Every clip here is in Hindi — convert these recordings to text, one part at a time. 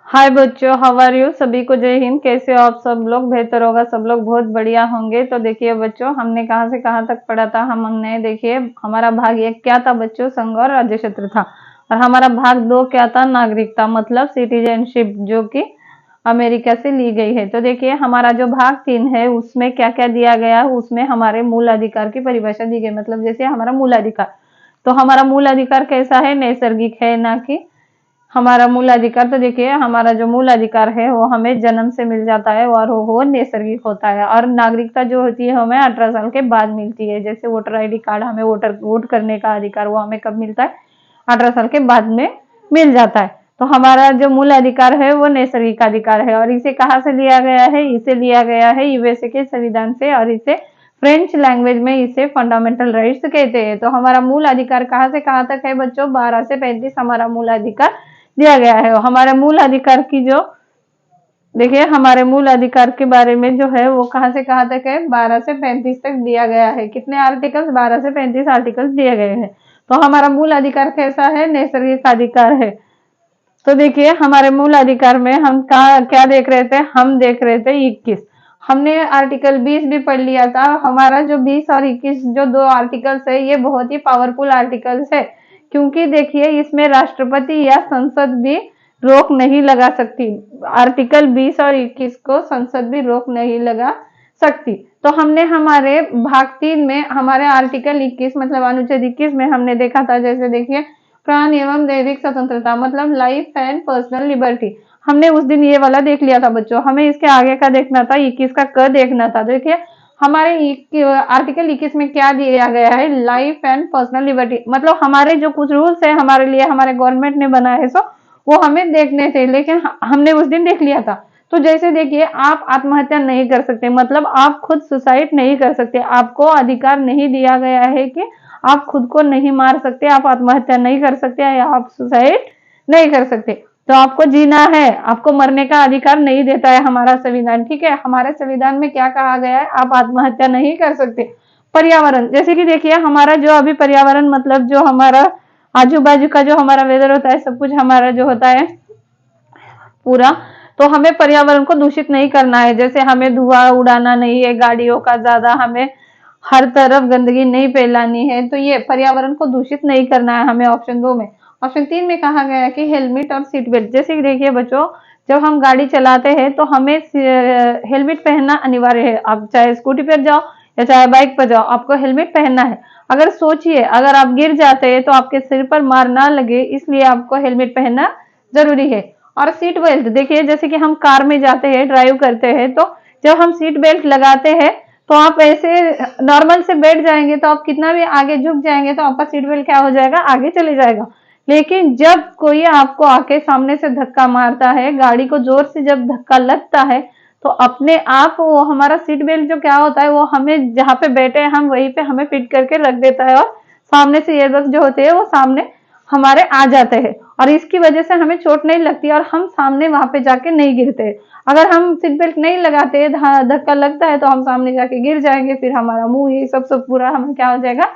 हाय बच्चों, हाउ आर यू। सभी को जय हिंद। कैसे हो आप सब लोग। बेहतर होगा, सब लोग बहुत बढ़िया होंगे। तो देखिए बच्चों, हमने कहाँ से कहाँ तक पढ़ा था। हमने देखिए हमारा भाग 1 क्या था बच्चों, संघ और राज्य क्षेत्र था। और हमारा भाग 2 क्या था, नागरिकता मतलब सिटीजनशिप, जो कि अमेरिका से ली गई है। तो देखिए हमारा जो भाग 3 है उसमें क्या क्या दिया गया, उसमें हमारे मूल अधिकार की परिभाषा दी गई। मतलब जैसे हमारा मूल अधिकार, तो हमारा मूल अधिकार कैसा है, नैसर्गिक है, ना कि हमारा मूल अधिकार। तो देखिए हमारा जो मूल अधिकार है वो हमें जन्म से मिल जाता है और वो नैसर्गिक होता है। और नागरिकता जो होती है हमें 18 साल के बाद मिलती है। जैसे वोटर आईडी कार्ड, हमें वोट करने का अधिकार वो हमें कब मिलता है, 18 साल के बाद में मिल जाता है। तो हमारा जो मूल अधिकार है वो नैसर्गिक अधिकार है। और इसे कहाँ से लिया गया है, इसे लिया गया है यूएसए के संविधान से। और इसे फ्रेंच लैंग्वेज में इसे फंडामेंटल राइट्स कहते हैं। तो हमारा मूल अधिकार कहाँ से कहाँ तक है बच्चों, 12 से 35 हमारा मूल अधिकार दिया गया है। हमारे मूल अधिकार की जो देखिए हमारे मूल अधिकार के बारे में जो है वो कहाँ से कहाँ तक है, 12 से 35 तक दिया गया है। कितने आर्टिकल्स, 12 से 35 आर्टिकल्स दिए गए हैं। तो हमारा मूल अधिकार कैसा है, नैसर्गिक अधिकार है। तो देखिए हमारे मूल अधिकार में हम क्या देख रहे थे, हम देख रहे थे 21। हमने आर्टिकल 20 भी पढ़ लिया था। हमारा जो 20 और 21 जो 2 आर्टिकल्स है ये बहुत ही पावरफुल आर्टिकल्स है। क्योंकि देखिए इसमें राष्ट्रपति या संसद भी रोक नहीं लगा सकती। आर्टिकल 20 और 21 को संसद भी रोक नहीं लगा सकती। तो हमने हमारे भाग 3 में हमारे आर्टिकल 21 मतलब अनुच्छेद 21 में हमने देखा था, जैसे देखिए प्राण एवं दैविक स्वतंत्रता मतलब लाइफ एंड पर्सनल लिबर्टी। हमने उस दिन ये वाला देख लिया था बच्चों। हमें इसके आगे का देखना था, 21 का क देखना था। देखिए हमारे आर्टिकल 21 में क्या दिया गया है, लाइफ एंड पर्सनल लिबर्टी। मतलब हमारे जो कुछ रूल्स है हमारे लिए, हमारे गवर्नमेंट ने बनाए है, सो वो हमें देखने थे। लेकिन हमने उस दिन देख लिया था। तो जैसे देखिए आप आत्महत्या नहीं कर सकते, मतलब आप खुद सुसाइड नहीं कर सकते। आपको अधिकार नहीं दिया गया है कि आप खुद को नहीं मार सकते, आप आत्महत्या नहीं कर सकते या आप सुसाइड नहीं कर सकते। तो आपको जीना है, आपको मरने का अधिकार नहीं देता है हमारा संविधान। ठीक है, हमारे संविधान में क्या कहा गया है, आप आत्महत्या नहीं कर सकते। पर्यावरण, जैसे कि देखिए हमारा जो अभी पर्यावरण मतलब जो हमारा आजू बाजू का जो हमारा वेदर होता है, सब कुछ हमारा जो होता है पूरा, तो हमें पर्यावरण को दूषित नहीं करना है। जैसे हमें धुआं उड़ाना नहीं है गाड़ियों का ज्यादा, हमें हर तरफ गंदगी नहीं फैलानी है। तो ये पर्यावरण को दूषित नहीं करना है हमें। ऑप्शन 2 में, ऑप्शन 3 में कहा गया है कि हेलमेट और सीट बेल्ट। जैसे कि देखिए बच्चों, जब हम गाड़ी चलाते हैं तो हमें हेलमेट पहनना अनिवार्य है। आप चाहे स्कूटी पर जाओ या चाहे बाइक पर जाओ, आपको हेलमेट पहनना है। अगर सोचिए अगर आप गिर जाते हैं तो आपके सिर पर मार ना लगे, इसलिए आपको हेलमेट पहनना जरूरी है। और सीट बेल्ट, देखिए जैसे कि हम कार में जाते हैं, ड्राइव करते हैं, तो जब हम सीट बेल्ट लगाते हैं तो आप ऐसे नॉर्मल से बैठ जाएंगे तो आप कितना भी आगे झुक जाएंगे तो आपका सीट बेल्ट क्या हो जाएगा, आगे चले जाएगा। लेकिन जब कोई आपको आके सामने से धक्का मारता है, गाड़ी को जोर से जब धक्का लगता है, तो अपने आप वो हमारा सीट बेल्ट जो क्या होता है वो हमें जहाँ पे बैठे हैं हम वहीं पे हमें फिट करके रख देता है। और सामने से एयरबैग जो होते हैं वो सामने हमारे आ जाते हैं और इसकी वजह से हमें चोट नहीं लगती और हम सामने वहां पे जाके नहीं गिरते। अगर हम सीट बेल्ट नहीं लगाते, धक्का लगता है तो हम सामने जाके गिर जाएंगे, फिर हमारा मुंह ये सब पूरा हमें क्या हो जाएगा,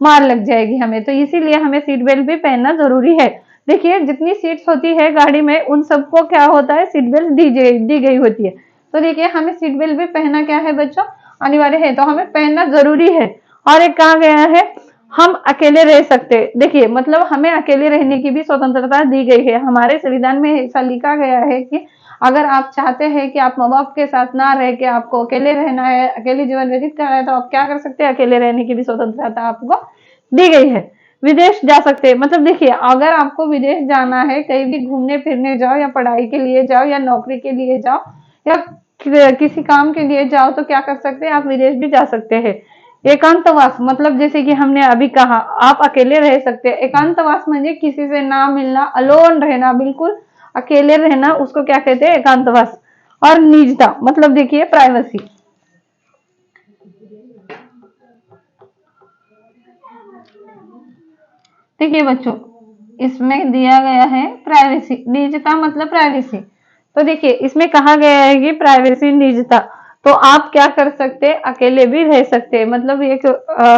मार लग जाएगी हमें। तो इसीलिए हमें सीट बेल्ट भी पहनना जरूरी है। देखिए जितनी सीट्स होती है गाड़ी में उन सबको क्या होता है, सीट बेल्ट दी गई होती है। तो देखिए हमें सीट बेल्ट भी पहनना क्या है बच्चों, अनिवार्य है। तो हमें पहनना जरूरी है। और एक कहा गया है हम अकेले रह सकते, देखिए मतलब हमें अकेले रहने की भी स्वतंत्रता दी गई है। हमारे संविधान में ऐसा लिखा गया है कि अगर आप चाहते हैं कि आप माँ बाप के साथ ना रह के आपको अकेले रहना है, अकेले जीवन व्यतीत करना है, तो आप क्या कर सकते हैं, अकेले रहने की भी स्वतंत्रता आपको दी गई है। विदेश जा सकते हैं, मतलब देखिए अगर आपको विदेश जाना है, कहीं भी घूमने फिरने जाओ या पढ़ाई के लिए जाओ या नौकरी के लिए जाओ या किसी काम के लिए जाओ तो क्या कर सकते हैं, आप विदेश भी जा सकते हैं। एकांतवास मतलब जैसे कि हमने अभी कहा आप अकेले रह सकते हैं। एकांतवास म्हणजे किसी से ना मिलना, अलोन रहना, बिल्कुल अकेले रहना, उसको क्या कहते हैं, एकांतवास। और निजता मतलब देखिए प्राइवेसी। देखिए बच्चों इसमें दिया गया है प्राइवेसी, निजता मतलब प्राइवेसी। तो देखिए इसमें कहा गया है कि प्राइवेसी निजता, तो आप क्या कर सकते हैं, अकेले भी रह सकते हैं। मतलब एक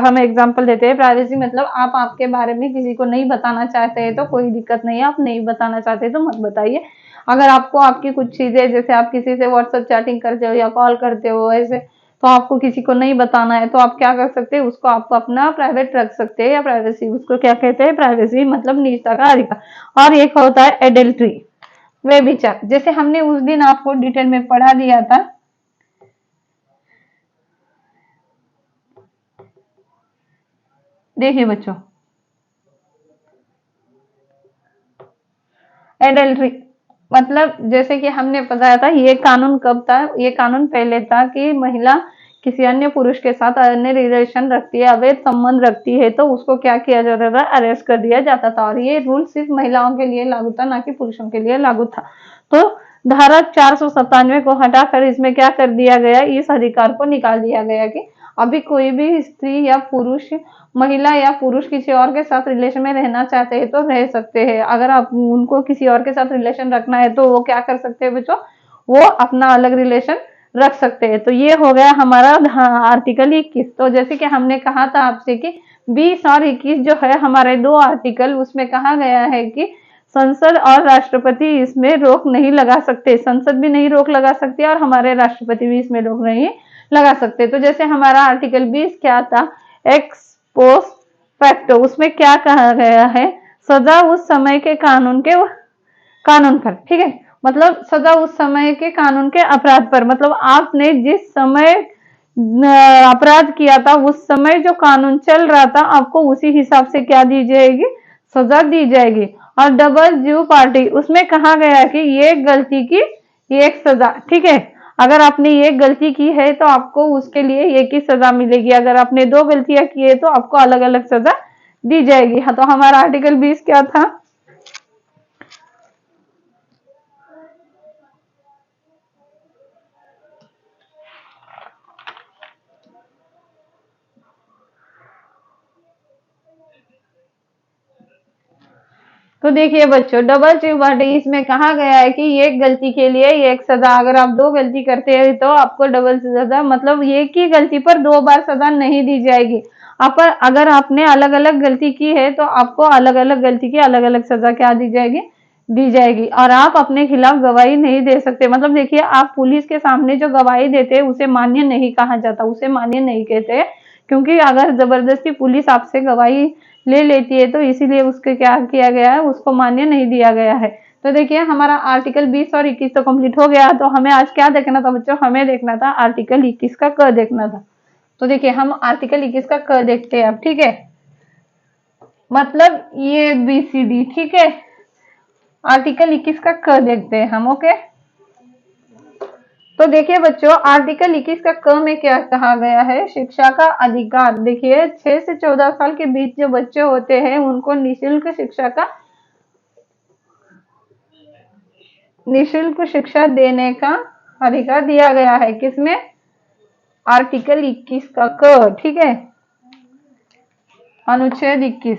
हम एग्जांपल देते हैं, प्राइवेसी मतलब आप आपके बारे में किसी को नहीं बताना चाहते हैं तो कोई दिक्कत नहीं है, आप नहीं बताना चाहते तो मत बताइए। अगर आपको आपकी कुछ चीजें, जैसे आप किसी से व्हाट्सएप चैटिंग करते हो या कॉल करते हो ऐसे, तो आपको किसी को नहीं बताना है, तो आप क्या कर सकते हैं, उसको आपको अपना प्राइवेट रख सकते हैं, या प्राइवेसी, उसको क्या कहते हैं, प्राइवेसी मतलब निजता का अधिकार। और एक होता है एडल्ट्री, व्यभिचार, जैसे हमने उस दिन आपको डिटेल में पढ़ा दिया था। देखिए बच्चों, एडल्ट्री मतलब जैसे कि हमने बताया था, ये कानून कब था, ये कानून पहले था कि महिला किसी अन्य पुरुष के साथ अन्य रिलेशन रखती है, अवैध संबंध रखती है, तो उसको क्या किया जाता था, अरेस्ट कर दिया जाता था। और ये रूल सिर्फ महिलाओं के लिए लागू था, ना कि पुरुषों के लिए लागू था। तो धारा 497 को हटाकर इसमें क्या कर दिया गया, इस अधिकार को निकाल दिया गया कि अभी कोई भी स्त्री या पुरुष, महिला या पुरुष किसी और के साथ रिलेशन में रहना चाहते हैं तो रह सकते हैं। अगर आप उनको किसी और के साथ रिलेशन रखना है तो वो क्या कर सकते हैं बच्चों, वो अपना अलग रिलेशन रख सकते हैं। तो ये हो गया हमारा आर्टिकल 21। तो जैसे कि हमने कहा था आपसे कि 20 और 21 जो है हमारे दो आर्टिकल, उसमें कहा गया है कि संसद और राष्ट्रपति इसमें रोक नहीं लगा सकते, संसद भी नहीं रोक लगा सकती और हमारे राष्ट्रपति भी इसमें रोक नहीं लगा सकते। तो जैसे हमारा आर्टिकल 20 क्या था, एक्स पोस्ट फैक्टो, उसमें क्या कहा गया है, सजा उस समय के कानून पर, ठीक है, मतलब सजा उस समय के कानून के अपराध पर, मतलब आपने जिस समय अपराध किया था उस समय जो कानून चल रहा था, आपको उसी हिसाब से क्या दी जाएगी, सजा दी जाएगी। और डबल ड्यू पार्टी, उसमें कहा गया है कि ये गलती की एक सजा, ठीक है, अगर आपने ये गलती की है तो आपको उसके लिए एक ही सजा मिलेगी, अगर आपने दो गलतियां की है तो आपको अलग अलग सजा दी जाएगी। हाँ, तो हमारा आर्टिकल 20 क्या था, तो देखिए बच्चों, डबल ड्यूटी, इसमें कहा गया है कि एक गलती के लिए एक सजा, अगर आप दो गलती करते हैं तो आपको डबल सजा, मतलब एक ही गलती पर दो बार सजा नहीं दी जाएगी। अगर आपने अलग अलग गलती की है तो आपको अलग अलग गलती की अलग अलग सजा क्या दी जाएगी। और आप अपने खिलाफ गवाही नहीं दे सकते, मतलब देखिए, आप पुलिस के सामने जो गवाही देते हैं उसे मान्य नहीं कहा जाता, उसे मान्य नहीं कहते, क्योंकि अगर जबरदस्ती पुलिस आपसे गवाही ले लेती है तो इसीलिए उसके क्या किया गया है, उसको मान्य नहीं दिया गया है। तो देखिए, हमारा आर्टिकल 20 और 21 तो कंप्लीट हो गया। तो हमें आज क्या देखना था बच्चों, हमें देखना था आर्टिकल 21 का क देखना था। तो देखिए, हम आर्टिकल 21 का क देखते हैं अब, ठीक है, मतलब ये BCD, ठीक है, आर्टिकल 21 का क देखते हैं हम, ओके। तो देखिए बच्चों, आर्टिकल 21 का क में क्या कहा गया है, शिक्षा का अधिकार। देखिए, 6 से 14 साल के बीच जो बच्चे होते हैं उनको निःशुल्क शिक्षा देने का अधिकार दिया गया है, किसमें, आर्टिकल 21 का क, ठीक है, अनुच्छेद 21,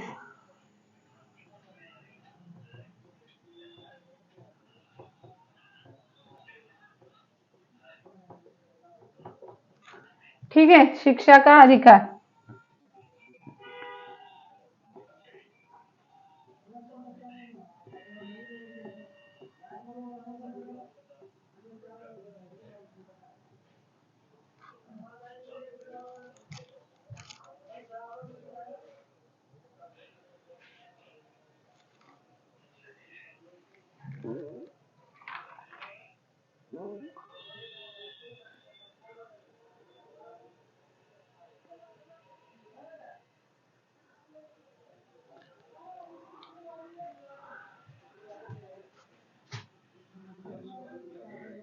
ठीक है, शिक्षा का अधिकार।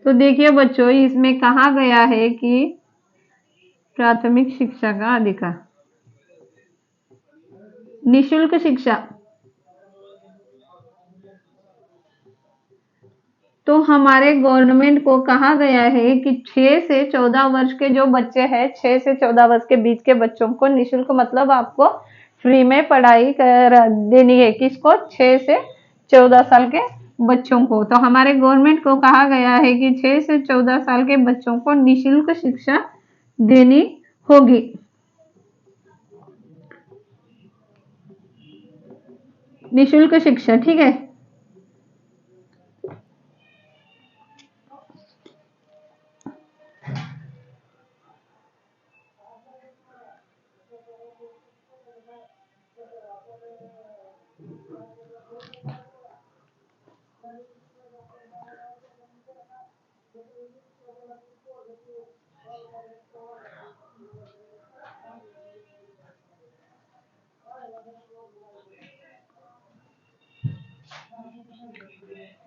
तो देखिए बच्चों, इसमें कहा गया है कि प्राथमिक शिक्षा का अधिकार, निःशुल्क शिक्षा। तो हमारे गवर्नमेंट को कहा गया है कि 6 से 14 वर्ष के जो बच्चे हैं, 6 से 14 वर्ष के बीच के बच्चों को निःशुल्क, मतलब आपको फ्री में पढ़ाई देनी है, किसको, 6 से 14 साल के बच्चों को। तो हमारे गवर्नमेंट को कहा गया है कि 6 से 14 साल के बच्चों को निःशुल्क शिक्षा देनी होगी। निःशुल्क शिक्षा, ठीक है।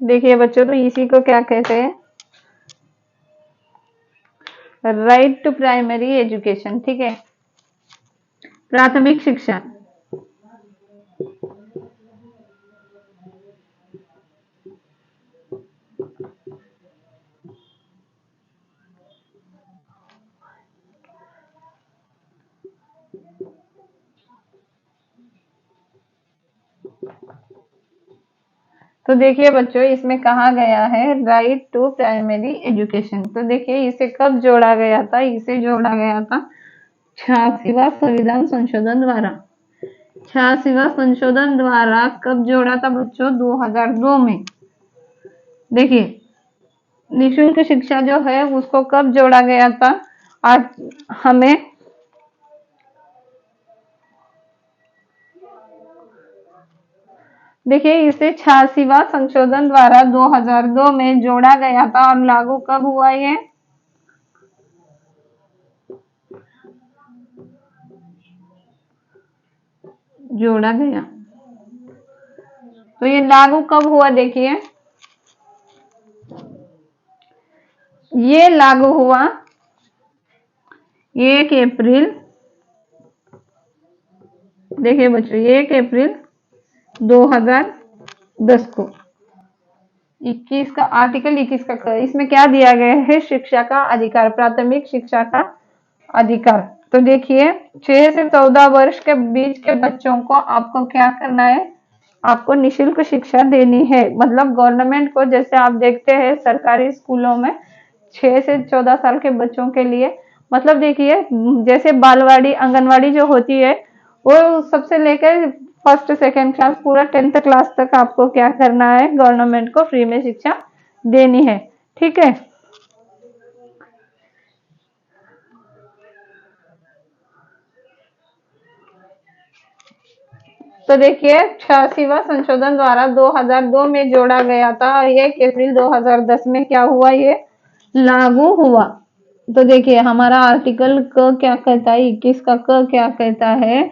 देखिए बच्चों, तो इसी को क्या कहते हैं, राइट टू प्राइमरी एजुकेशन। ठीक है, प्राथमिक शिक्षा। तो देखिए बच्चों, इसमें कहा गया है राइट टू प्राइमरी एजुकेशन। तो देखिए इसे कब जोड़ा गया था, इसे जोड़ा गया था 86वां संविधान संशोधन द्वारा। 86वां संशोधन द्वारा कब जोड़ा था बच्चों, 2002 में। देखिए निशुल्क शिक्षा जो है उसको कब जोड़ा गया था, आज हमें देखिए इसे 86वां संशोधन द्वारा 2002 में जोड़ा गया था। और लागू कब हुआ ये, जोड़ा गया, तो ये लागू कब हुआ, देखिए ये लागू हुआ 1 अप्रैल, देखिए बच्चों 1 अप्रैल 2010 को। 21 का आर्टिकल 21 का इसमें क्या दिया गया है, शिक्षा का अधिकार, प्राथमिक शिक्षा का अधिकार। तो देखिए 6 से 14 वर्ष के बीच के बच्चों को आपको क्या करना है, आपको निशुल्क शिक्षा देनी है। मतलब गवर्नमेंट को, जैसे आप देखते हैं सरकारी स्कूलों में 6 से 14 साल के बच्चों के लिए, मतलब देखिए जैसे बालवाड़ी आंगनवाड़ी जो होती है, वो सबसे लेकर फर्स्ट सेकेंड क्लास पूरा 10th क्लास तक आपको क्या करना है, गवर्नमेंट को फ्री में शिक्षा देनी है। ठीक है, तो देखिए 86वां संशोधन द्वारा 2002 में जोड़ा गया था और 1 अप्रैल 2010 में क्या हुआ, ये लागू हुआ। तो देखिए हमारा आर्टिकल क क्या कहता है, 21 का क क्या कहता है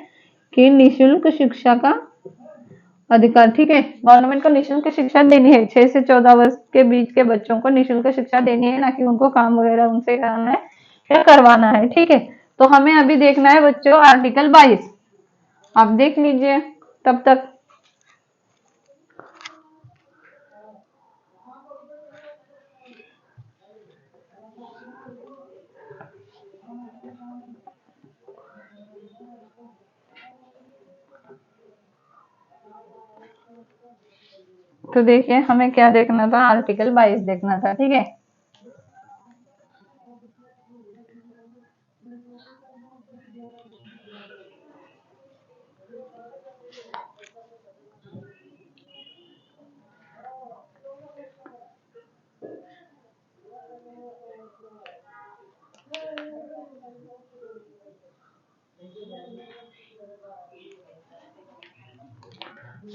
कि निशुल्क शिक्षा का अधिकार। ठीक है, गवर्नमेंट को निशुल्क शिक्षा देनी है, 6 से 14 वर्ष के बीच के बच्चों को निशुल्क शिक्षा देनी है, ना कि उनको काम वगैरह उनसे कराना है या करवाना है। ठीक है, तो हमें अभी देखना है बच्चों आर्टिकल 22, आप देख लीजिए तब तक। तो देखिए हमें क्या देखना था, आर्टिकल 22 देखना था। ठीक है,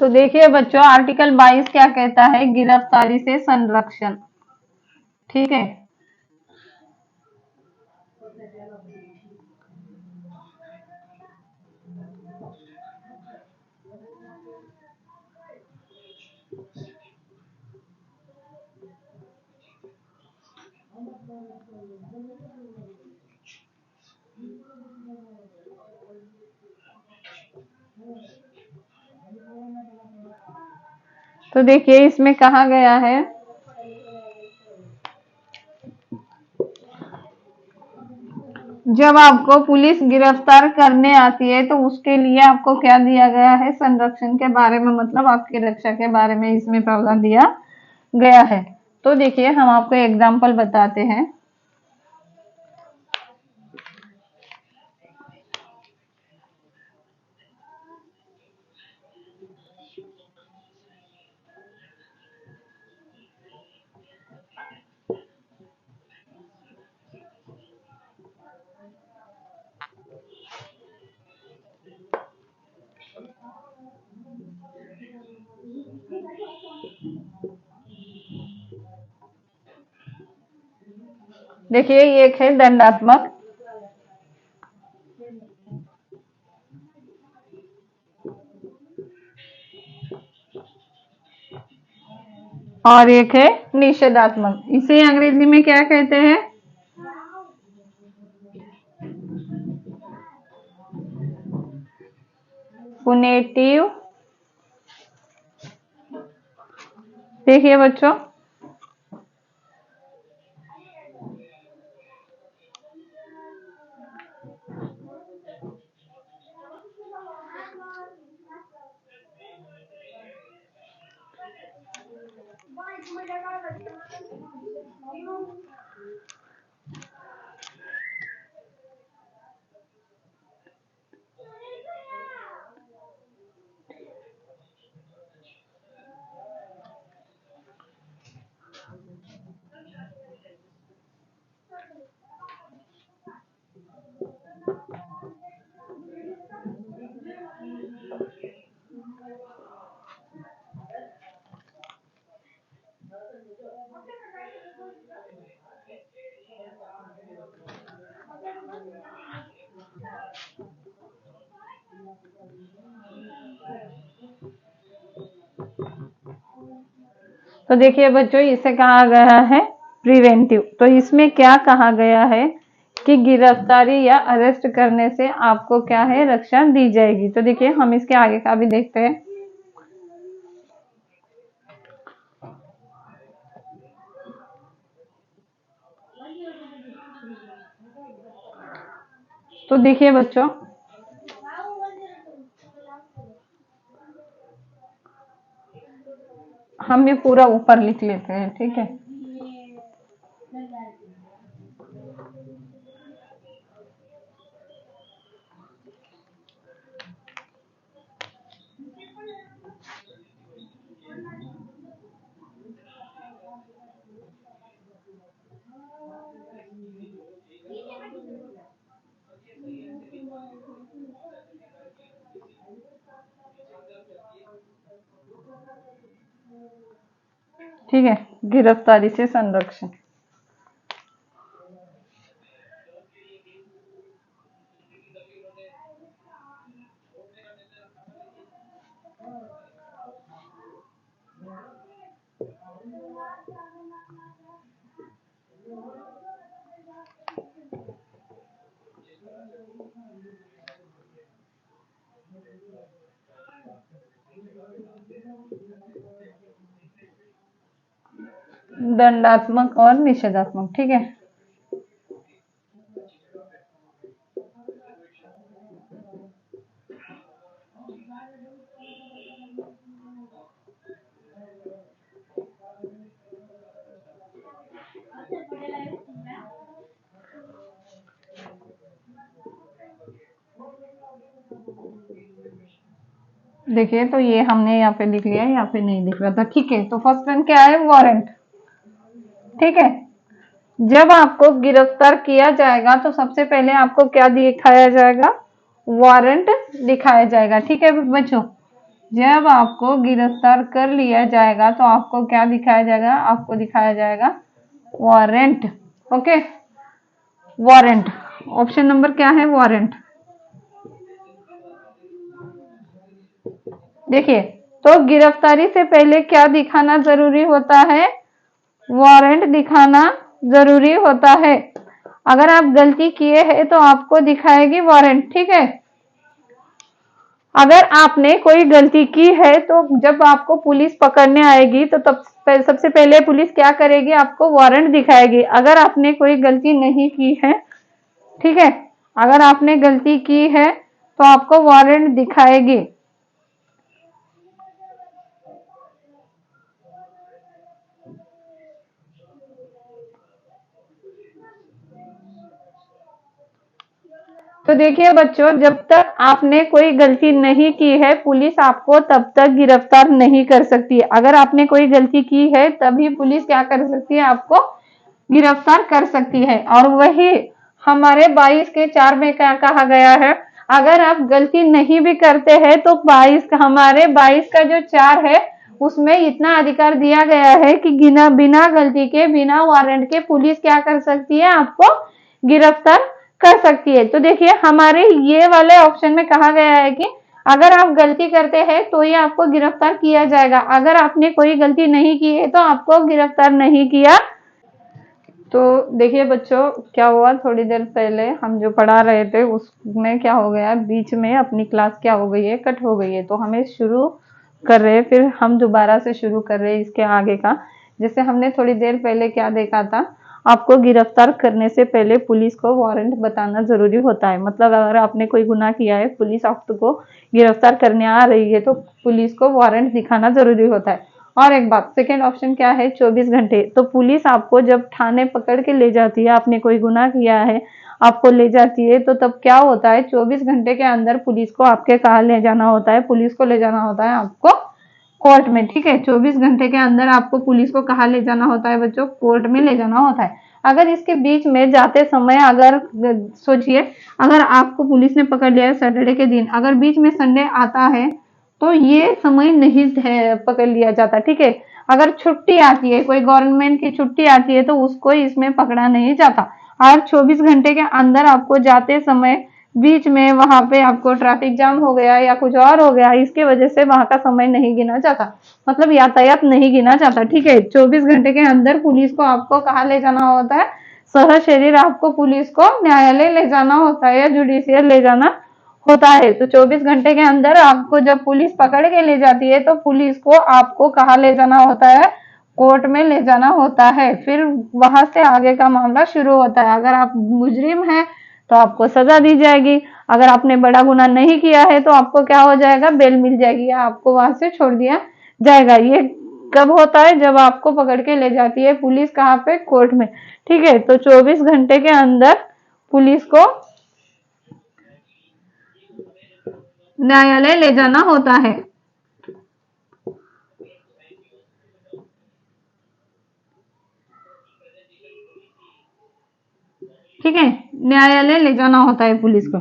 तो देखिए बच्चों आर्टिकल 22 क्या कहता है, गिरफ्तारी से संरक्षण। ठीक है, तो देखिए इसमें कहा गया है, जब आपको पुलिस गिरफ्तार करने आती है तो उसके लिए आपको क्या दिया गया है, संरक्षण के बारे में, मतलब आपकी रक्षा के बारे में इसमें प्रावधान दिया गया है। तो देखिए हम आपको एग्जाम्पल बताते हैं। देखिए ये एक है दंडात्मक, और एक है निषेधात्मक। इसे अंग्रेजी में क्या कहते हैं? पुनेटिव। देखिए बच्चों, तो देखिए बच्चों, इसे कहा गया है प्रिवेंटिव। तो इसमें क्या कहा गया है कि गिरफ्तारी या अरेस्ट करने से आपको क्या है, रक्षा दी जाएगी। तो देखिए हम इसके आगे का भी देखते हैं। तो देखिए बच्चों, हम ये पूरा ऊपर लिख लेते हैं, ठीक है। ठीक है, गिरफ्तारी से संरक्षण। दंडात्मक और निषेधात्मक, ठीक है। देखिए तो ये हमने यहाँ पे लिख लिया है, यहाँ पे नहीं लिख रहा था, ठीक है। तो फर्स्ट वन क्या है? वारंट, ठीक है। जब आपको गिरफ्तार किया जाएगा तो सबसे पहले आपको क्या दिखाया जाएगा? वारंट दिखाया जाएगा, ठीक है बच्चों। जब आपको गिरफ्तार कर लिया जाएगा तो आपको क्या दिखाया जाएगा? आपको दिखाया जाएगा warrant, okay. Warrant, option number क्या है? वारंट। देखिए, तो गिरफ्तारी से पहले क्या दिखाना जरूरी होता है? वारंट दिखाना जरूरी होता है। अगर आप गलती किए हैं तो आपको दिखाएगी वारंट, ठीक है। अगर आपने कोई गलती की है तो जब आपको पुलिस पकड़ने आएगी तो तब सबसे पहले पुलिस क्या करेगी? आपको वारंट दिखाएगी। अगर आपने कोई गलती नहीं की है, ठीक है, अगर आपने गलती की है तो आपको वारंट दिखाएगी। तो देखिए बच्चों, जब तक आपने कोई गलती नहीं की है पुलिस आपको तब तक गिरफ्तार नहीं कर सकती। अगर आपने कोई गलती की है तभी पुलिस क्या कर सकती है? आपको गिरफ्तार कर सकती है। और वही हमारे 22 के 4 में क्या कहा गया है? अगर आप गलती नहीं भी करते हैं तो 22 हमारे 22 का जो 4 है उसमें इतना अधिकार दिया गया है कि बिना गलती के, बिना वारंट के पुलिस क्या कर सकती है, आपको गिरफ्तार कर सकती है। तो देखिए हमारे ये वाले ऑप्शन में कहा गया है कि अगर आप गलती करते हैं तो ये आपको गिरफ्तार किया जाएगा, अगर आपने कोई गलती नहीं की है तो आपको गिरफ्तार नहीं किया। तो देखिए बच्चों क्या हुआ, थोड़ी देर पहले हम जो पढ़ा रहे थे उसमें क्या हो गया, बीच में अपनी क्लास क्या हो गई है, कट हो गई है। तो हमें शुरू कर रहे हैं, फिर हम दोबारा से शुरू कर रहे हैं इसके आगे का। जैसे हमने थोड़ी देर पहले क्या देखा था, आपको गिरफ्तार करने से पहले पुलिस को वारंट बताना जरूरी होता है। मतलब अगर आपने कोई गुनाह किया है, पुलिस आपको गिरफ्तार करने आ रही है तो पुलिस को वारंट दिखाना जरूरी होता है। और एक बात, सेकेंड ऑप्शन क्या है, 24 घंटे। तो पुलिस आपको जब थाने पकड़ के ले जाती है, आपने कोई गुनाह किया है, आपको ले जाती है, तो तब क्या होता है, 24 घंटे के अंदर पुलिस को आपके कहाँ ले जाना होता है, पुलिस को ले जाना होता है आपको कोर्ट में। ठीक है, 24 घंटे के अंदर आपको पुलिस को कहाँ ले जाना होता है बच्चों, कोर्ट में ले जाना होता है। अगर इसके बीच में जाते समय, अगर सोचिए अगर आपको पुलिस ने पकड़ लिया है सैटरडे के दिन, अगर बीच में संडे आता है तो ये समय नहीं पकड़ लिया जाता। ठीक है, अगर छुट्टी आती है, कोई गवर्नमेंट की छुट्टी आती है तो उसको इसमें पकड़ा नहीं जाता। और 24 घंटे के अंदर आपको जाते समय बीच में वहां पे आपको ट्रैफिक जाम हो गया या कुछ और हो गया, इसके वजह से वहां का समय नहीं गिना जाता, मतलब यातायात नहीं गिना जाता। ठीक है, 24 घंटे के अंदर पुलिस को आपको कहाँ ले जाना होता है, सहशरीर आपको पुलिस को न्यायालय ले जाना होता है या जुडिशियल ले जाना होता है। तो 24 घंटे के अंदर आपको जब पुलिस पकड़ के ले जाती है तो पुलिस को आपको कहाँ ले जाना होता है, कोर्ट में ले जाना होता है। फिर वहां से आगे का मामला शुरू होता है। अगर आप मुजरिम हैं तो आपको सजा दी जाएगी, अगर आपने बड़ा गुनाह नहीं किया है तो आपको क्या हो जाएगा, बेल मिल जाएगी या आपको वहां से छोड़ दिया जाएगा। ये कब होता है, जब आपको पकड़ के ले जाती है पुलिस, कहाँ पे, कोर्ट में। ठीक है, तो 24 घंटे के अंदर पुलिस को न्यायालय ले जाना होता है। ठीक है, न्यायालय ले जाना होता है पुलिस को।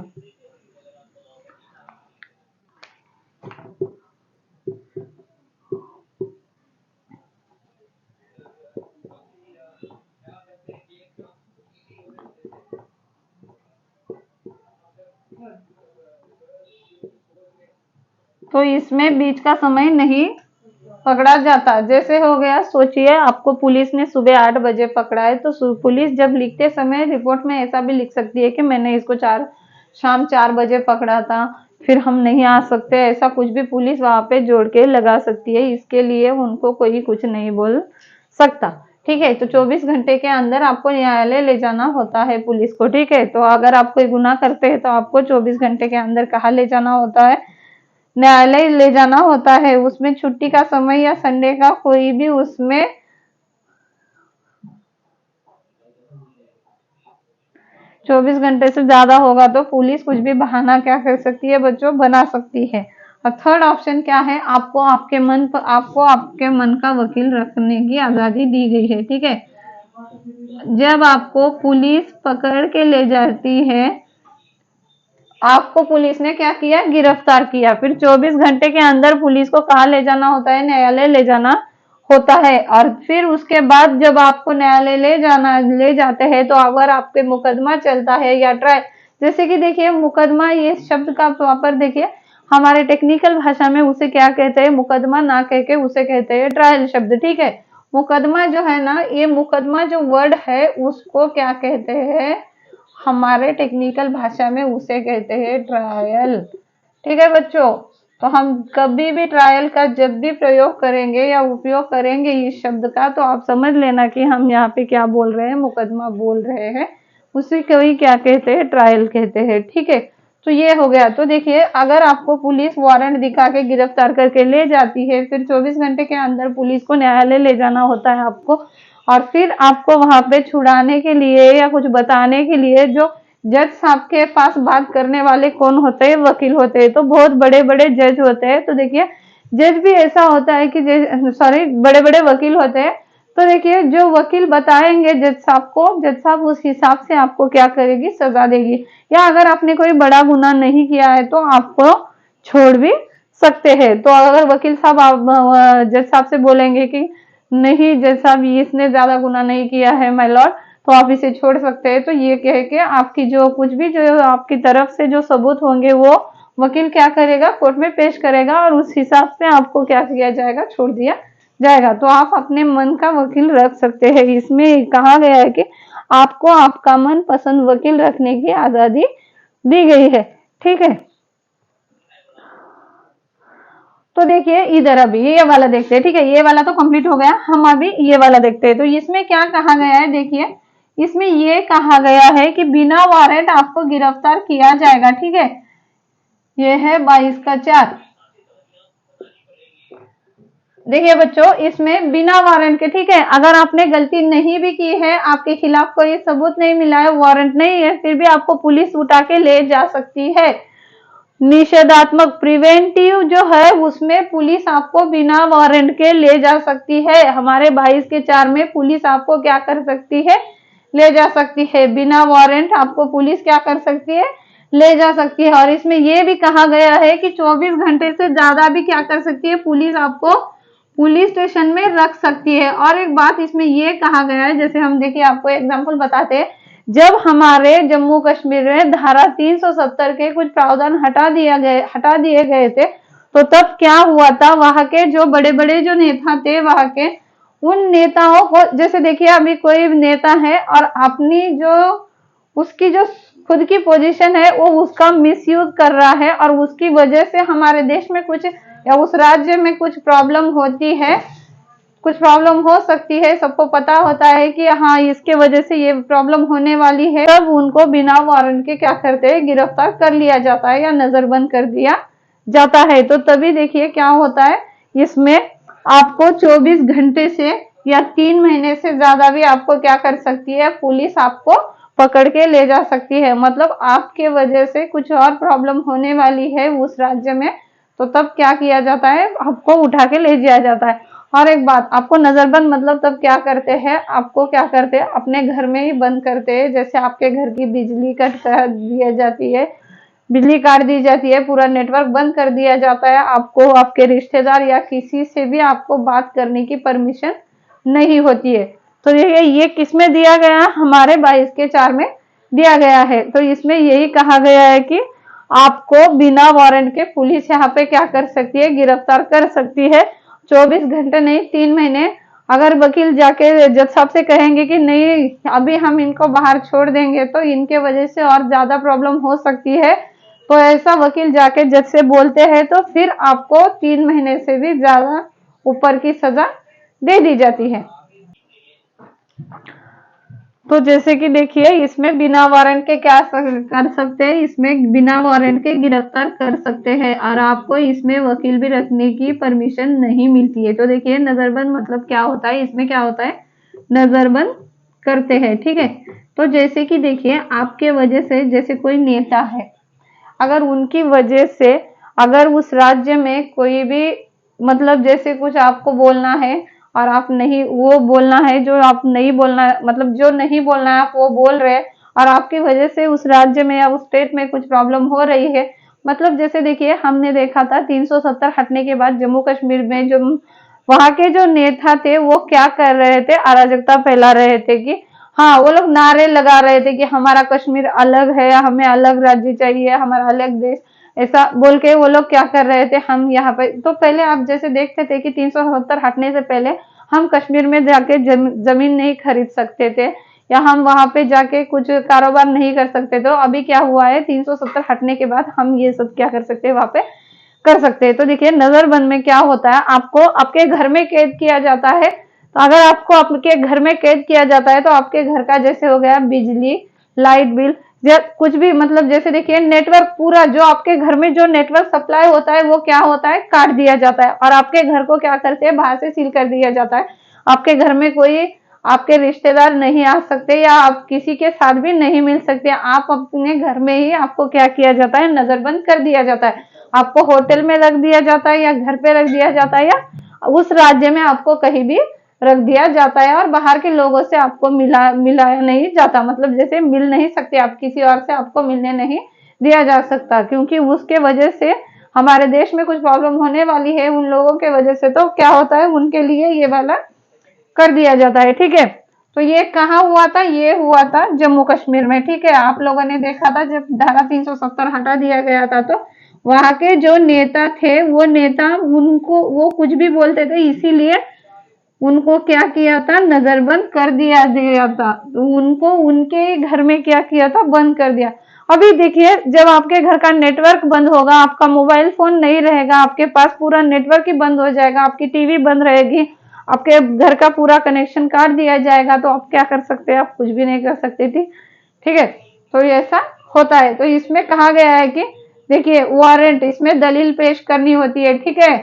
तो इसमें बीच का समय नहीं पकड़ा जाता। जैसे हो गया, सोचिए आपको पुलिस ने सुबह 8 बजे पकड़ा है, तो पुलिस जब लिखते समय रिपोर्ट में ऐसा भी लिख सकती है कि मैंने इसको शाम 4 बजे पकड़ा था, फिर हम नहीं आ सकते, ऐसा कुछ भी पुलिस वहां पे जोड़ के लगा सकती है। इसके लिए उनको कोई कुछ नहीं बोल सकता। ठीक है, तो 24 घंटे के अंदर आपको न्यायालय ले जाना होता है पुलिस को। ठीक है, तो अगर आप कोई गुनाह करते हैं तो आपको 24 घंटे के अंदर कहाँ ले जाना होता है, न्यायालय ले जाना होता है। उसमें छुट्टी का समय या संडे का कोई भी उसमें 24 घंटे से ज्यादा होगा तो पुलिस कुछ भी बहाना क्या कर सकती है बच्चों, बना सकती है। और थर्ड ऑप्शन क्या है, आपको आपके मन का वकील रखने की आजादी दी गई है। ठीक है, जब आपको पुलिस पकड़ के ले जाती है, आपको पुलिस ने क्या किया, गिरफ्तार किया, फिर 24 घंटे के अंदर पुलिस को कहाँ ले जाना होता है, न्यायालय ले जाना होता है। और फिर उसके बाद जब आपको न्यायालय ले जाते हैं तो अगर आपके मुकदमा चलता है या ट्रायल, जैसे कि देखिए मुकदमा, ये शब्द का प्रॉपर देखिए हमारे टेक्निकल भाषा में उसे क्या कहते हैं, मुकदमा ना कह के उसे कहते हैं ट्रायल शब्द। ठीक है, मुकदमा जो है ना, ये मुकदमा जो वर्ड है उसको क्या कहते हैं, हमारे टेक्निकल भाषा में उसे कहते हैं ट्रायल। ठीक है बच्चों, तो हम कभी भी ट्रायल का जब भी प्रयोग करेंगे या उपयोग करेंगे इस शब्द का, तो आप समझ लेना कि हम यहाँ पे क्या बोल रहे हैं, मुकदमा बोल रहे हैं, उसी को ही क्या कहते हैं, ट्रायल कहते हैं। ठीक है, तो ये हो गया। तो देखिए अगर आपको पुलिस वारंट दिखा के गिरफ्तार करके ले जाती है, फिर 24 घंटे के अंदर पुलिस को न्यायालय ले जाना होता है आपको, और फिर आपको वहां पे छुड़ाने के लिए या कुछ बताने के लिए जो जज साहब के पास बात करने वाले कौन होते हैं, वकील होते हैं। तो बहुत बड़े बड़े जज होते हैं। तो देखिए जज भी ऐसा होता है कि बड़े बड़े वकील होते हैं। तो देखिए जो वकील बताएंगे जज साहब को, जज साहब उस हिसाब से आपको क्या करेगी, सजा देगी। या अगर आपने कोई बड़ा गुनाह नहीं किया है तो आपको छोड़ भी सकते हैं। तो अगर वकील साहब आप जज साहब से बोलेंगे कि नहीं जज साहब इसने ज्यादा गुनाह नहीं किया है माय लॉर्ड, तो आप इसे छोड़ सकते हैं, तो ये कह के आपकी जो कुछ भी जो आपकी तरफ से जो सबूत होंगे वो वकील क्या करेगा, कोर्ट में पेश करेगा और उस हिसाब से आपको क्या किया जाएगा, छोड़ दिया जाएगा। तो आप अपने मन का वकील रख सकते हैं। इसमें कहा गया है कि आपको आपका मन पसंद वकील रखने की आजादी दी गई है। ठीक है, तो देखिए इधर अभी ये वाला देखते हैं। ठीक है, ये वाला तो कंप्लीट हो गया, हम अभी ये वाला देखते हैं। तो इसमें क्या कहा गया है, देखिए इसमें ये कहा गया है कि बिना वारंट आपको गिरफ्तार किया जाएगा। ठीक है, ये है 22 का 4। देखिए बच्चों, इसमें बिना वारंट के, ठीक है, अगर आपने गलती नहीं भी की है, आपके खिलाफ कोई सबूत नहीं मिला है, वारंट नहीं है, फिर भी आपको पुलिस उठा के ले जा सकती है। निषेधात्मक प्रिवेंटिव जो है उसमें पुलिस आपको बिना वारंट के ले जा सकती है। हमारे 22 के 4 में पुलिस आपको क्या कर सकती है, ले जा सकती है। बिना वारंट आपको पुलिस क्या कर सकती है, ले जा सकती है। और इसमें यह भी कहा गया है कि 24 घंटे से ज्यादा भी क्या कर सकती है, पुलिस आपको पुलिस स्टेशन में रख सकती है। और एक बात इसमें यह कहा गया है, जैसे हम देखिए आपको एग्जांपल बताते हैं, जब हमारे जम्मू कश्मीर में धारा 370 के कुछ प्रावधान हटा दिए गए थे, तो तब क्या हुआ था, वहां के जो बड़े बड़े जो नेता थे वहां के, उन नेताओं को, जैसे देखिए अभी कोई नेता है और अपनी जो उसकी जो खुद की पोजीशन है वो उसका मिसयूज कर रहा है और उसकी वजह से हमारे देश में कुछ या उस राज्य में कुछ प्रॉब्लम होती है, कुछ प्रॉब्लम हो सकती है, सबको पता होता है कि हाँ इसके वजह से ये प्रॉब्लम होने वाली है, तब उनको बिना वारंट के क्या करते हैं, गिरफ्तार कर लिया जाता है या नजरबंद कर दिया जाता है। तो तभी देखिए क्या होता है, इसमें आपको 24 घंटे से या 3 महीने से ज्यादा भी आपको क्या कर सकती है, पुलिस आपको पकड़ के ले जा सकती है। मतलब आपके वजह से कुछ और प्रॉब्लम होने वाली है उस राज्य में, तो तब क्या किया जाता है, आपको उठा के ले जाया जाता है। और एक बात, आपको नजरबंद मतलब तब क्या करते हैं, आपको क्या करते हैं, अपने घर में ही बंद करते हैं। जैसे आपके घर की बिजली कट कर दी जाती है, बिजली काट दी जाती है, पूरा नेटवर्क बंद कर दिया जाता है, आपको आपके रिश्तेदार या किसी से भी आपको बात करने की परमिशन नहीं होती है। तो ये किसमें दिया गया, हमारे 22 के 4 में दिया गया है। तो इसमें यही कहा गया है कि आपको बिना वारंट के पुलिस यहाँ पे क्या कर सकती है, गिरफ्तार कर सकती है। 24 घंटे नहीं, 3 महीने। अगर वकील जाके जज साहब से कहेंगे कि नहीं अभी हम इनको बाहर छोड़ देंगे तो इनके वजह से और ज्यादा प्रॉब्लम हो सकती है, तो ऐसा वकील जाके जज से बोलते हैं तो फिर आपको 3 महीने से भी ज्यादा ऊपर की सजा दे दी जाती है। तो जैसे कि देखिए इसमें बिना वारंट के क्या कर सकते हैं, इसमें बिना वारंट के गिरफ्तार कर सकते हैं और आपको इसमें वकील भी रखने की परमिशन नहीं मिलती है। तो देखिए नजरबंद मतलब क्या होता है, इसमें क्या होता है, नजरबंद करते हैं। ठीक है, तो जैसे कि देखिए आपके वजह से, जैसे कोई नेता है, अगर उनकी वजह से अगर उस राज्य में कोई भी मतलब जैसे कुछ आपको बोलना है और आप नहीं, वो बोलना है जो आप नहीं बोलना, मतलब जो नहीं बोलना है आप वो बोल रहे हैं और आपकी वजह से उस राज्य में या उस स्टेट में कुछ प्रॉब्लम हो रही है। मतलब जैसे देखिए हमने देखा था 370 हटने के बाद जम्मू कश्मीर में जो वहां के जो नेता थे वो क्या कर रहे थे, अराजकता फैला रहे थे कि हाँ, वो लोग नारे लगा रहे थे कि हमारा कश्मीर अलग है, हमें अलग राज्य चाहिए, हमारा अलग देश, ऐसा बोल के वो लोग क्या कर रहे थे, हम यहाँ पे तो पहले आप जैसे देखते थे कि 370 हटने से पहले हम कश्मीर में जाके जमीन नहीं खरीद सकते थे या हम वहां पे जाके कुछ कारोबार नहीं कर सकते। तो अभी क्या हुआ है, 370 हटने के बाद हम ये सब क्या कर सकते हैं, वहां पे कर सकते हैं। तो देखिए नजरबंद में क्या होता है, आपको आपके घर में कैद किया जाता है। तो अगर आपको आपके घर में कैद किया जाता है तो आपके घर का जैसे हो गया बिजली, लाइट बिल या कुछ भी, मतलब जैसे देखिए नेटवर्क, पूरा जो आपके घर में जो नेटवर्क सप्लाई होता है वो क्या होता है, काट दिया जाता है और आपके घर को क्या करते हैं, बाहर से सील कर दिया जाता है। आपके घर में कोई आपके रिश्तेदार नहीं आ सकते या आप किसी के साथ भी नहीं मिल सकते। आप अपने घर में ही आपको क्या किया जाता है, नजरबंद कर दिया जाता है। आपको होटल में रख दिया जाता है या घर पे रख दिया जाता है या उस राज्य में आपको कहीं भी रख दिया जाता है और बाहर के लोगों से आपको मिलाया नहीं जाता। मतलब जैसे मिल नहीं सकते आप, किसी और से आपको मिलने नहीं दिया जा सकता, क्योंकि उसके वजह से हमारे देश में कुछ प्रॉब्लम होने वाली है उन लोगों के वजह से, तो क्या होता है उनके लिए ये वाला कर दिया जाता है। ठीक है, तो ये कहाँ हुआ था? ये हुआ था जम्मू कश्मीर में। ठीक है, आप लोगों ने देखा था जब धारा 370 हटा दिया गया था, तो वहां के जो नेता थे वो नेता उनको वो कुछ भी बोलते थे, इसीलिए उनको क्या किया था? नजरबंद कर दिया गया था। तो उनको उनके घर में क्या किया था? बंद कर दिया। अभी देखिए, जब आपके घर का नेटवर्क बंद होगा, आपका मोबाइल फोन नहीं रहेगा आपके पास, पूरा नेटवर्क ही बंद हो जाएगा, आपकी टीवी बंद रहेगी, आपके घर का पूरा कनेक्शन काट दिया जाएगा, तो आप क्या कर सकते हैं? आप कुछ भी नहीं कर सकते थी। ठीक है, तो ये ऐसा होता है। तो इसमें कहा गया है कि देखिए, वारंट, इसमें दलील पेश करनी होती है। ठीक है,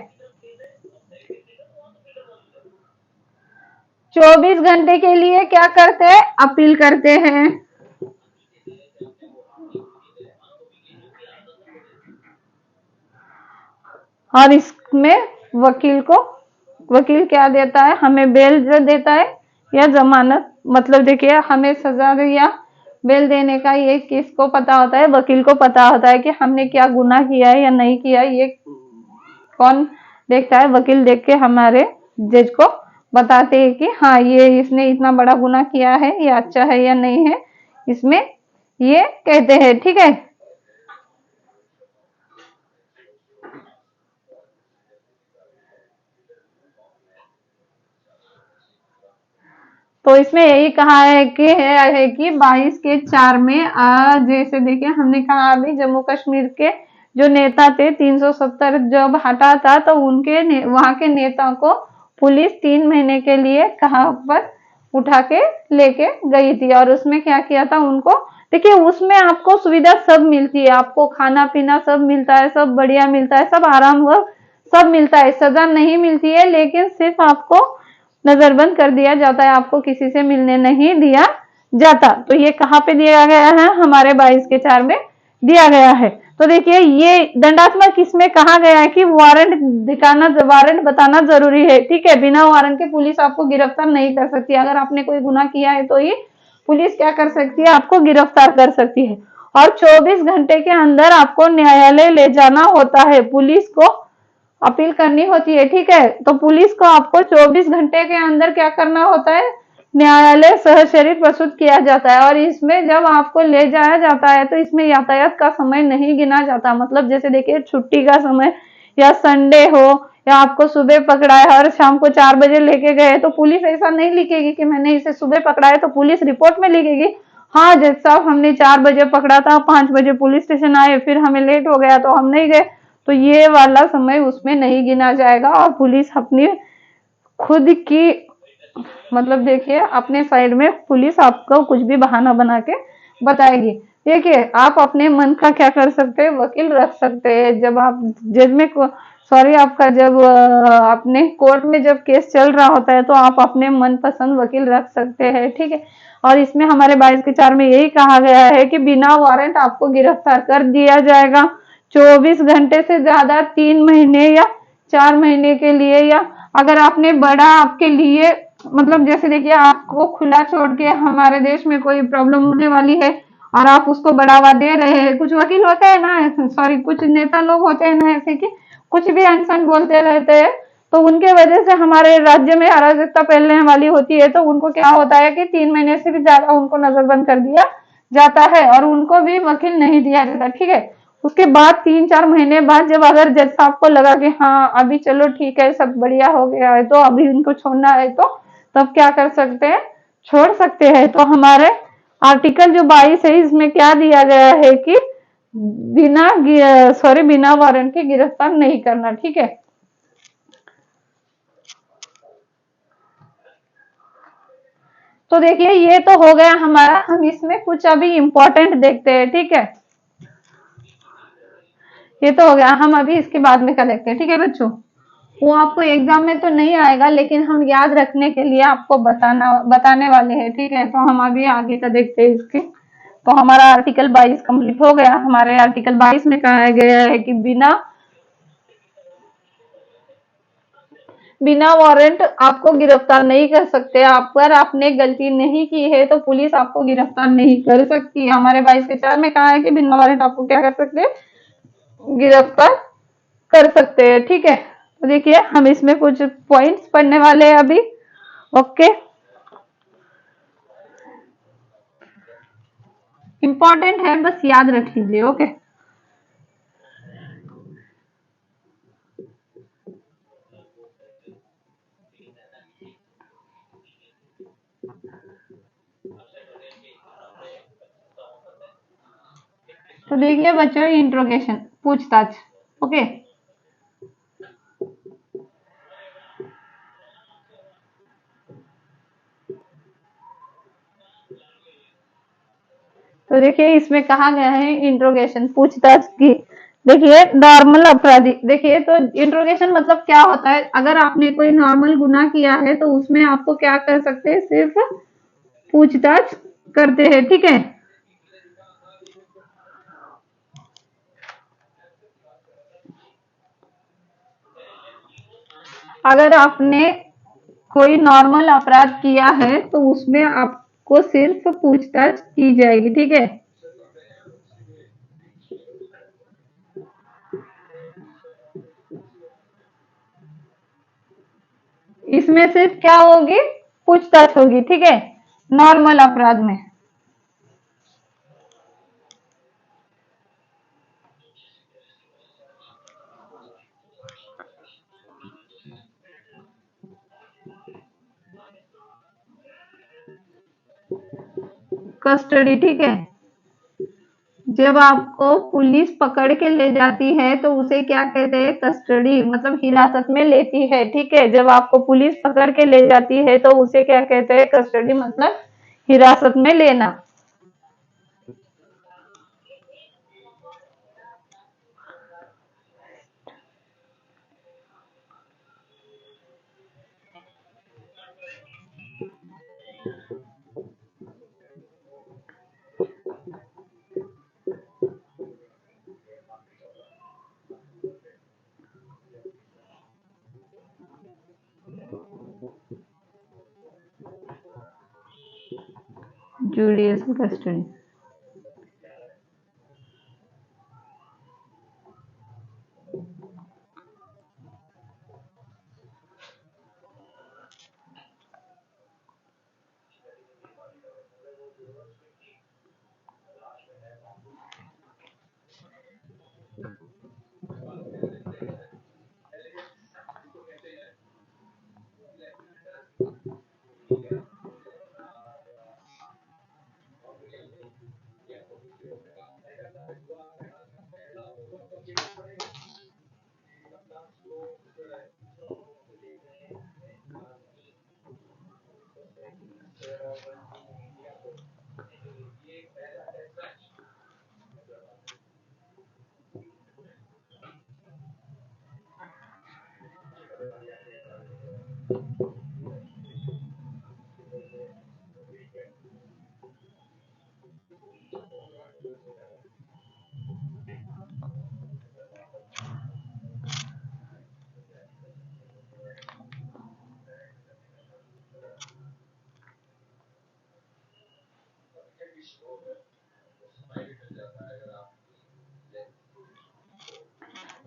24 घंटे के लिए क्या करते हैं? अपील करते हैं। और इसमें वकील क्या देता है? हमें बेल जो देता है या जमानत, मतलब देखिए हमें सजा या बेल देने का ये किसको पता होता है? वकील को पता होता है कि हमने क्या गुनाह किया है या नहीं किया है। ये कौन देखता है? वकील देख के हमारे जज को बताते हैं कि हाँ, ये इसने इतना बड़ा गुनाह किया है, ये अच्छा है या नहीं है, इसमें ये कहते हैं। ठीक है, तो इसमें यही कहा है कि 22 के 4 में जैसे देखिए हमने कहा अभी जम्मू कश्मीर के जो नेता थे 370 जब हटा था, तो उनके वहां के नेता को पुलिस 3 महीने के लिए कहाँ पर उठा के लेके गई थी। और उसमें क्या किया था उनको? देखिए, उसमें आपको सुविधा सब मिलती है, आपको खाना पीना सब मिलता है, सब बढ़िया मिलता है, सब आराम व सब मिलता है, सजा नहीं मिलती है, लेकिन सिर्फ आपको नजरबंद कर दिया जाता है, आपको किसी से मिलने नहीं दिया जाता। तो ये कहाँ पे दिया गया है? हमारे 22 के 4 में दिया गया है। तो देखिए, ये दंडात्मक इसमें कहा गया है कि वारंट बताना जरूरी है। ठीक है, बिना वारंट के पुलिस आपको गिरफ्तार नहीं कर सकती। अगर आपने कोई गुनाह किया है तो ही पुलिस क्या कर सकती है? आपको गिरफ्तार कर सकती है। और 24 घंटे के अंदर आपको न्यायालय ले जाना होता है, पुलिस को अपील करनी होती है। ठीक है, तो पुलिस को आपको 24 घंटे के अंदर क्या करना होता है? न्यायालय सहशरीर प्रस्तुत किया जाता है। और इसमें जब आपको ले जाया जाता है तो इसमें यातायात का समय नहीं गिना जाता। मतलब जैसे देखिए, छुट्टी का समय या संडे हो या आपको सुबह पकड़ा है और शाम को 4 बजे लेके गए, तो पुलिस ऐसा नहीं लिखेगी कि मैंने इसे सुबह पकड़ा है, तो पुलिस रिपोर्ट में लिखेगी हाँ जज साहब, हमने 4 बजे पकड़ा था, 5 बजे पुलिस स्टेशन आए, फिर हमें लेट हो गया तो हम नहीं गए। तो ये वाला समय उसमें नहीं गिना जाएगा और पुलिस अपनी खुद की, मतलब देखिए अपने साइड में पुलिस आपको कुछ भी बहाना बना के बताएगी। देखिए, आप अपने मन का क्या कर सकते हैं? वकील रख सकते हैं। जब आप जज में सॉरी आपका जब अपने कोर्ट में जब केस चल रहा होता है, तो आप अपने मनपसंद वकील रख सकते हैं। ठीक है, और इसमें हमारे 22 के 4 में यही कहा गया है कि बिना वारंट आपको गिरफ्तार कर दिया जाएगा 24 घंटे से ज्यादा, 3 महीने या 4 महीने के लिए, या अगर आपने बड़ा आपके लिए, मतलब जैसे देखिए आपको खुला छोड़ के हमारे देश में कोई प्रॉब्लम होने वाली है और आप उसको बढ़ावा दे रहे हैं। कुछ वकील होते हैं ना, सॉरी कुछ नेता लोग होते हैं ना ऐसे कि कुछ भी अनसन बोलते रहते हैं, तो उनके वजह से हमारे राज्य में अराजकता फैलने वाली होती है। तो उनको क्या होता है कि 3 महीने से भी ज्यादा उनको नजरबंद कर दिया जाता है और उनको भी वकील नहीं दिया जाता। ठीक है, उसके बाद 3-4 महीने बाद जब अगर जज साहब को लगा कि हाँ अभी चलो ठीक है, सब बढ़िया हो गया है, तो अभी इनको छोड़ना है, तो तब क्या कर सकते हैं? छोड़ सकते हैं। तो हमारे आर्टिकल जो 22 है इसमें क्या दिया गया है कि बिना वारंट के गिरफ्तार नहीं करना। ठीक है, तो देखिए ये तो हो गया हमारा। हम इसमें कुछ अभी इंपॉर्टेंट देखते हैं। ठीक है, ये तो हो गया, हम अभी इसके बाद में क्या देखते हैं। ठीक है बच्चों, वो आपको एग्जाम में तो नहीं आएगा, लेकिन हम याद रखने के लिए आपको बताने वाले हैं। ठीक है, तो हम अभी आगे का देखते हैं इसके। तो हमारा आर्टिकल 22 कंप्लीट हो गया। हमारे आर्टिकल 22 में कहा गया है कि बिना वारंट आपको गिरफ्तार नहीं कर सकते। आप पर आपने गलती नहीं की है तो पुलिस आपको गिरफ्तार नहीं कर सकती। हमारे 22 के 4 में कहा है कि बिना वारंट आपको क्या कर सकते हैं? गिरफ्तार कर सकते हैं। ठीक है, तो देखिए हम इसमें कुछ पॉइंट्स पढ़ने वाले हैं अभी। ओके, इंपॉर्टेंट है, बस याद रख लीजिए। ओके, तो देखिए बच्चों, इंट्रोगेशन, पूछताछ। ओके, तो देखिए इसमें कहा गया है इंट्रोगेशन, पूछताछ की। देखिए नॉर्मल अपराधी, देखिए तो इंट्रोगेशन मतलब क्या होता है, अगर आपने कोई नॉर्मल गुनाह किया है तो उसमें आपको क्या कर सकते हैं, सिर्फ पूछताछ करते हैं। ठीक है, अगर आपने कोई नॉर्मल अपराध किया है तो उसमें आपको सिर्फ पूछताछ की जाएगी। ठीक है, इसमें सिर्फ क्या होगी, पूछताछ होगी। ठीक है, नॉर्मल अपराध में। कस्टडी, ठीक है, जब आपको पुलिस पकड़ के ले जाती है तो उसे क्या कहते हैं, कस्टडी, मतलब हिरासत में लेती है। ठीक है, जब आपको पुलिस पकड़ के ले जाती है तो उसे क्या कहते हैं, कस्टडी, मतलब हिरासत में लेना। Judicial custody.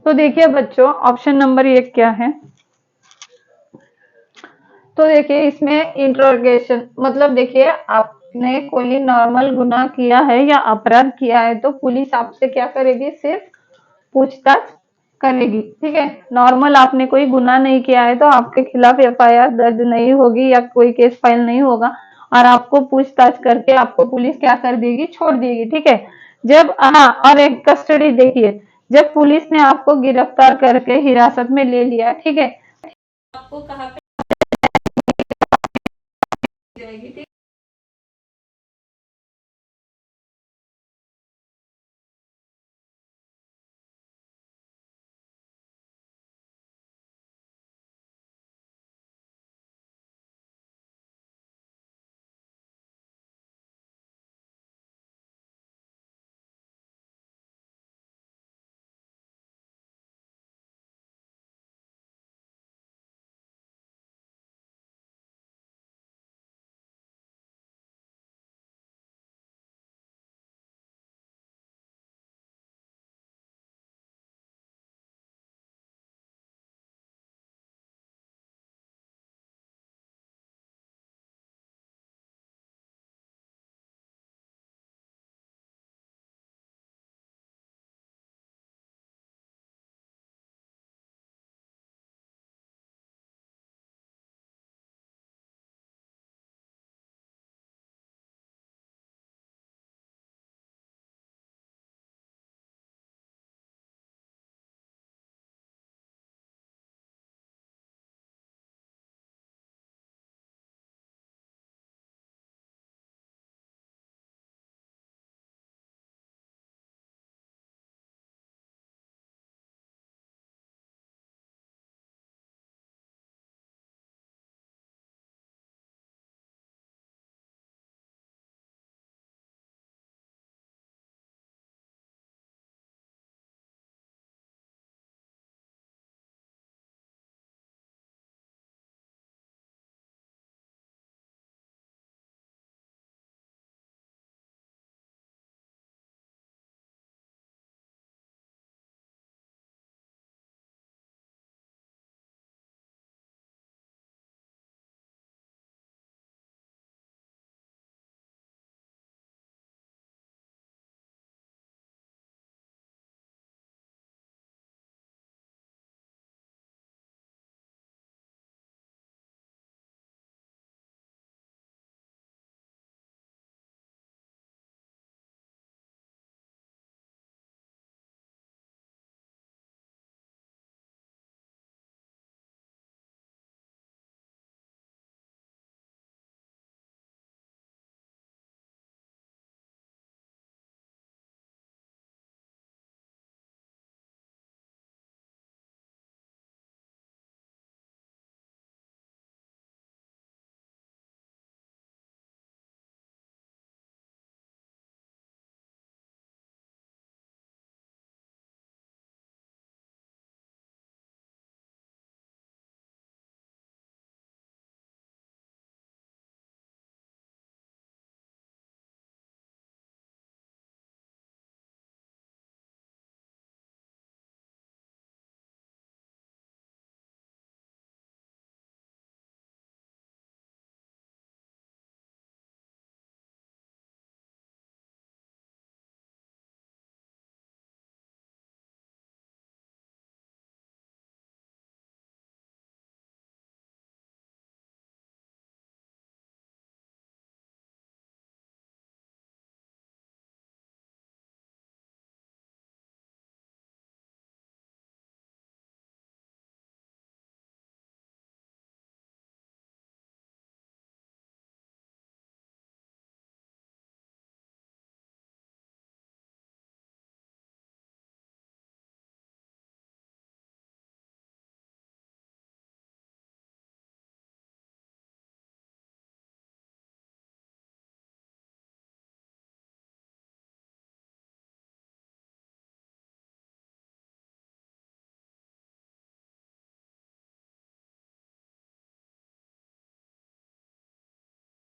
तो देखिए बच्चों, ऑप्शन नंबर 1 क्या है, तो देखिए इसमें इंट्रोगेशन मतलब देखिए आपने कोई नॉर्मल गुनाह किया है या अपराध किया है तो पुलिस आपसे क्या करेगी, सिर्फ पूछताछ करेगी। ठीक है, नॉर्मल आपने कोई गुनाह नहीं किया है तो आपके खिलाफ एफआईआर दर्ज नहीं होगी या कोई केस फाइल नहीं होगा और आपको पूछताछ करके आपको पुलिस क्या कर देगी, छोड़ देगी। ठीक है, जब हाँ, और एक कस्टडी, देखिए जब पुलिस ने आपको गिरफ्तार करके हिरासत में ले लिया, ठीक है, आपको कहाँ पे